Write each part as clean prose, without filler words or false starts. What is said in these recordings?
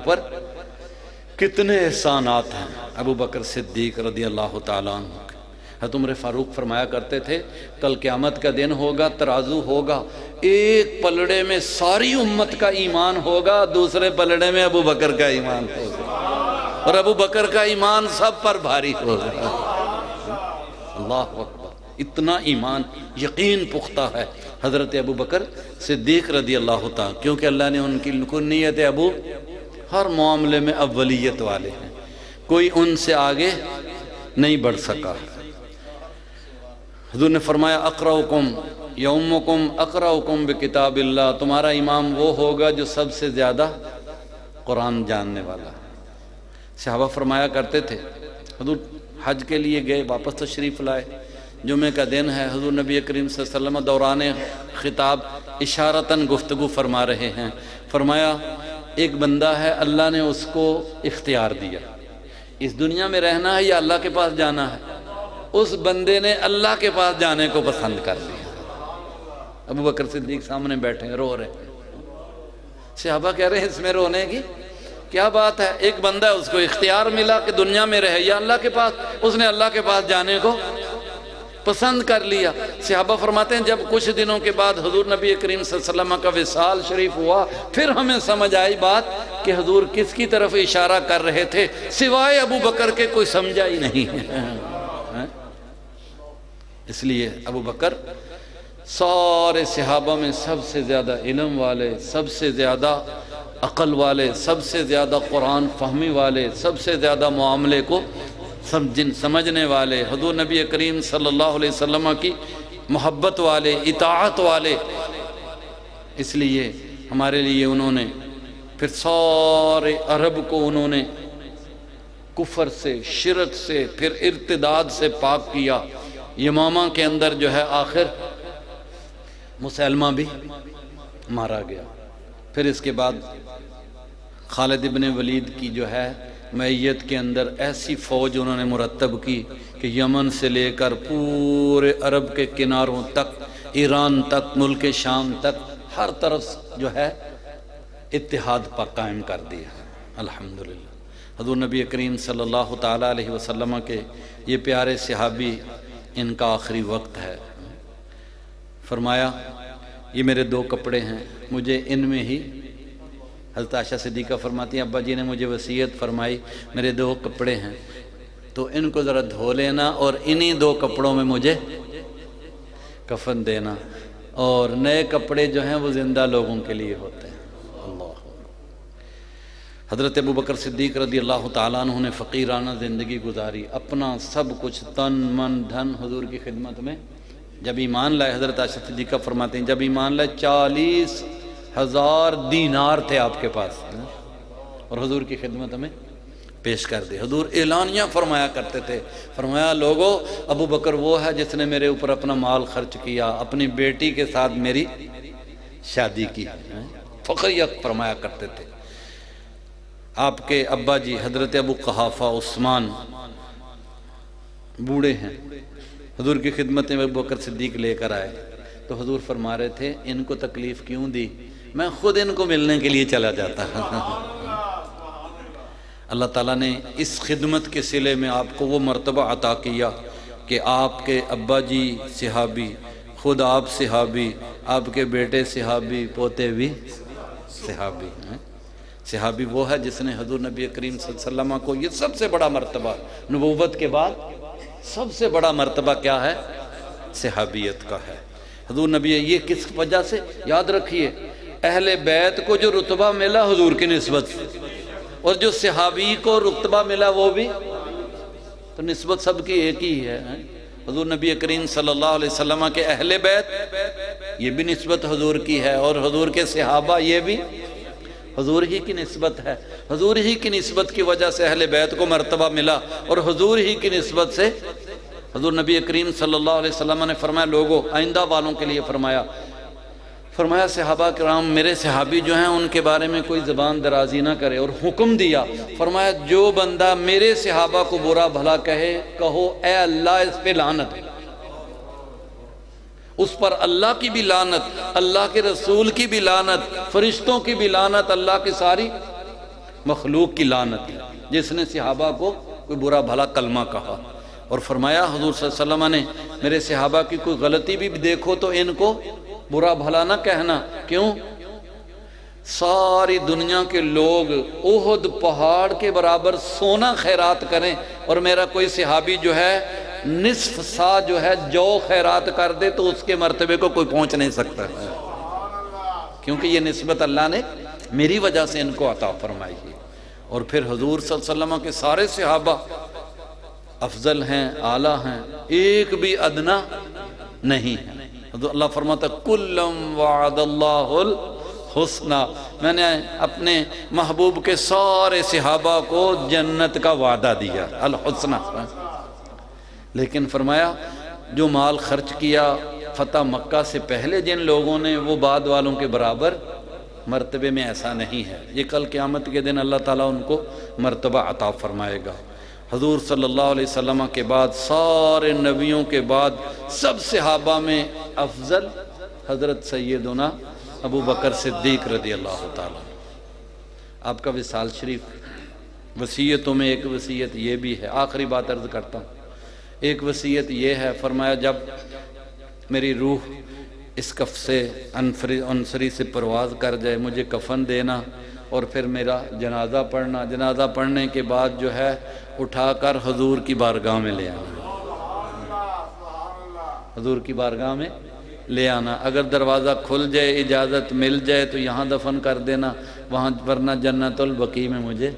پر کتنے احسانات ہیں ابو بکر صدیق رضی اللہ تعالیٰ عنہ۔ حضرت عمر فاروق فرمایا کرتے تھے کل قیامت کا دن ہوگا، ترازو ہوگا، ایک پلڑے میں ساری امت کا ایمان ہوگا، دوسرے پلڑے میں ابو بکر کا ایمان ہوگا، اور ابو بکر کا ایمان سب پر بھاری ہوگا۔ اللہ اکبر، اتنا ایمان یقین پختہ ہے حضرت ابو بکر صدیق رضی اللہ تعالیٰ، کیونکہ اللہ نے ان کی کنیت ابو ہر معاملے میں اولیت والے ہیں، کوئی ان سے آگے نہیں بڑھ سکا۔ حضور نے فرمایا اقرأکم یومکم اقرأکم بکتاب اللہ، تمہارا امام وہ ہوگا جو سب سے زیادہ قرآن جاننے والا۔ صحابہ فرمایا کرتے تھے حضور حج کے لیے گئے، واپس تشریف لائے، جمعہ کا دن ہے، حضور نبی کریم صلی اللہ علیہ وسلم دوران خطاب اشارتاً گفتگو فرما رہے ہیں۔ فرمایا ایک بندہ ہے، اللہ نے اس کو اختیار دیا، اس دنیا میں رہنا ہے یا اللہ کے پاس جانا ہے۔ اس بندے نے اللہ کے پاس جانے کو پسند کر لیا۔ ابو بکر صدیق سامنے بیٹھے ہیں، رو رہے ہیں۔ صحابہ کہہ رہے ہیں اس میں رونے کی کیا بات ہے؟ ایک بندہ ہے، اس کو اختیار ملا کہ دنیا میں رہے یا اللہ کے پاس، اس نے اللہ کے پاس جانے کو پسند کر لیا۔ صحابہ فرماتے ہیں جب کچھ دنوں کے بعد حضور نبی کریم صلی اللہ علیہ وسلم کا وصال شریف ہوا، پھر ہمیں سمجھ آئی بات کہ حضور کس کی طرف اشارہ کر رہے تھے، سوائے ابو بکر کے کوئی سمجھا ہی نہیں ہے۔ اس لیے ابو بکر سارے صحابہ میں سب سے زیادہ علم والے، سب سے زیادہ عقل والے، سب سے زیادہ قرآن فہمی والے، سب سے زیادہ معاملے کو سمجھنے والے، حضور نبی کریم صلی اللہ علیہ وسلم کی محبت والے، اطاعت والے۔ اس لیے ہمارے لیے انہوں نے پھر سارے عرب کو انہوں نے کفر سے، شرک سے، پھر ارتداد سے پاک کیا۔ یمامہ کے اندر جو ہے آخر مسلمہ بھی مارا گیا۔ پھر اس کے بعد خالد ابن ولید کی جو ہے معیت کے اندر ایسی فوج انہوں نے مرتب کی کہ یمن سے لے کر پورے عرب کے کناروں تک، ایران تک، ملک شام تک، ہر طرف جو ہے اتحاد پر قائم کر دیا۔ الحمدللہ حضور نبی کریم صلی اللہ تعالیٰ علیہ وسلم کے یہ پیارے صحابی، ان کا آخری وقت ہے۔ فرمایا یہ میرے دو کپڑے ہیں، مجھے ان میں ہی، حضرت عائشہ صدیقہ فرماتی ہیں ابا جی نے مجھے وصیت فرمائی میرے دو کپڑے ہیں تو ان کو ذرا دھو لینا اور انہی دو کپڑوں میں مجھے کفن دینا، اور نئے کپڑے جو ہیں وہ زندہ لوگوں کے لیے ہوتے ہیں۔ اللہ حضرت ابو بکر صدیق رضی اللہ تعالیٰ عنہ نے فقیرانہ زندگی گزاری، اپنا سب کچھ تن من دھن حضور کی خدمت میں جب ایمان لائے، حضرت عائشہ صدیقہ فرماتے ہیں جب ایمان لائے 40,000 دینار تھے آپ کے پاس، اور حضور کی خدمت میں پیش کر دے۔ حضور اعلانیہ فرمایا کرتے تھے، فرمایا لوگو ابو بکر وہ ہے جس نے میرے اوپر اپنا مال خرچ کیا، اپنی بیٹی کے ساتھ میری شادی کی، فخریت فرمایا کرتے تھے۔ آپ کے ابا جی حضرت ابو قحافہ عثمان بوڑھے ہیں، حضور کی خدمت میں ابو بکر صدیق لے کر آئے تو حضور فرما رہے تھے ان کو تکلیف کیوں دی، میں خود ان کو ملنے کے لیے چلا جاتا۔ اللہ تعالیٰ نے اس خدمت کے صلے میں آپ کو وہ مرتبہ عطا کیا کہ آپ کے ابا جی صحابی، خود آپ صحابی، آپ کے بیٹے صحابی، پوتے بھی صحابی ہیں۔ صحابی وہ ہے جس نے حضور نبی کریم صلی اللہ علیہ وسلم کو، یہ سب سے بڑا مرتبہ نبوت کے بعد سب سے بڑا مرتبہ کیا ہے؟ صحابیت کا ہے۔ حضور نبی یہ کس وجہ سے؟ یاد رکھیے اہل بیت کو جو رتبہ ملا حضور کی نسبت سے، اور جو صحابی کو رتبہ ملا وہ بھی تو نسبت سب کی ایک ہی ہے۔ حضور نبی کریم صلی اللہ علیہ وسلم کے اہل بیت یہ بھی نسبت حضور کی ہے، اور حضور کے صحابہ یہ بھی حضور ہی کی نسبت ہے۔ حضور ہی کی نسبت کی وجہ سے اہل بیت کو مرتبہ ملا، اور حضور ہی کی نسبت سے حضور نبی کریم صلی اللہ علیہ وسلم نے فرمایا لوگوں آئندہ والوں کے لیے فرمایا صحابہ کرام میرے صحابی جو ہیں ان کے بارے میں کوئی زبان درازی نہ کرے، اور حکم دیا فرمایا جو بندہ میرے صحابہ کو برا بھلا کہو اے اللہ اس پہ لعنت، اس پر اللہ کی بھی لعنت، اللہ کے رسول کی بھی لعنت، فرشتوں کی بھی لعنت، اللہ کی ساری مخلوق کی لعنت جس نے صحابہ کو کوئی برا بھلا کلمہ کہا۔ اور فرمایا حضور صلی اللہ علیہ وسلم نے میرے صحابہ کی کوئی غلطی بھی دیکھو تو ان کو برا بھلا نہ کہنا۔ کیوں؟ ساری دنیا کے لوگ احد پہاڑ کے برابر سونا خیرات کریں اور میرا کوئی صحابی جو ہے نصف سا جو ہے جو خیرات کر دے تو اس کے مرتبے کو کوئی پہنچ نہیں سکتا ہے، کیونکہ یہ نسبت اللہ نے میری وجہ سے ان کو عطا فرمائی ہے۔ اور پھر حضور صلی اللہ علیہ وسلم کے سارے صحابہ افضل ہیں، اعلیٰ ہیں، ایک بھی ادنا نہیں ہے۔ اللہ فرماتا کلم وعد اللہ الحسنہ، میں نے اپنے محبوب کے سارے صحابہ کو جنت کا وعدہ دیا، الحسنہ۔ لیکن فرمایا جو مال خرچ کیا فتح مکہ سے پہلے جن لوگوں نے وہ بعد والوں کے برابر مرتبے میں ایسا نہیں ہے، یہ کل قیامت کے دن اللہ تعالیٰ ان کو مرتبہ عطا فرمائے گا۔ حضور صلی اللہ علیہ وسلم کے بعد سارے نبیوں کے بعد سب صحابہ میں افضل حضرت سیدنا ابو بکر صدیق رضی اللہ تعالیٰ۔ آپ کا وصال شریف وصیتوں میں ایک وصیت یہ بھی ہے، آخری بات عرض کرتا ہوں، ایک وصیت یہ ہے، فرمایا جب میری روح اس کف سے انصری سے پرواز کر جائے مجھے کفن دینا اور پھر میرا جنازہ پڑھنا، جنازہ پڑھنے کے بعد جو ہے اٹھا کر حضور کی بارگاہ میں لے آنا، حضور کی بارگاہ میں لے آنا۔ اگر دروازہ کھل جائے اجازت مل جائے تو یہاں دفن کر دینا، وہاں ورنہ جنت البقیع میں مجھے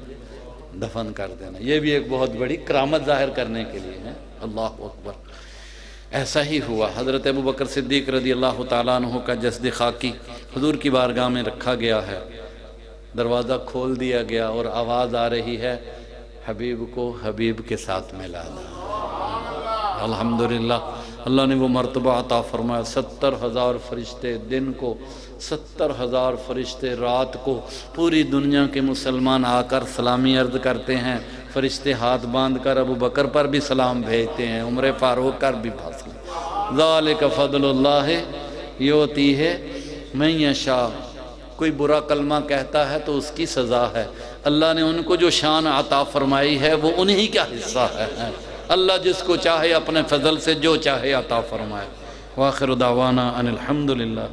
دفن کر دینا۔ یہ بھی ایک بہت بڑی کرامت ظاہر کرنے کے لیے ہے۔ اللہ اکبر۔ ایسا ہی ہوا، حضرت ابو بکر صدیق رضی اللہ تعالیٰ عنہ کا جسد خاکی حضور کی بارگاہ میں رکھا گیا ہے، دروازہ کھول دیا گیا اور آواز آ رہی ہے حبیب کو حبیب کے ساتھ ملا دو۔ الحمدللہ اللہ نے وہ مرتبہ عطا فرمایا۔ 70,000 فرشتے دن کو، 70,000 فرشتے رات کو، پوری دنیا کے مسلمان آ کر سلامی عرض کرتے ہیں، فرشتے ہاتھ باندھ کر ابو بکر پر بھی سلام بھیجتے ہیں، عمر فاروق کر بھی سلام۔ ذالک فضل اللہ یؤتیہ من یشاء۔ کوئی برا کلمہ کہتا ہے تو اس کی سزا ہے، اللہ نے ان کو جو شان عطا فرمائی ہے وہ انہی کا حصہ ہے۔ اللہ جس کو چاہے اپنے فضل سے جو چاہے عطا فرمائے۔ وآخر دعوانا ان الحمدللہ۔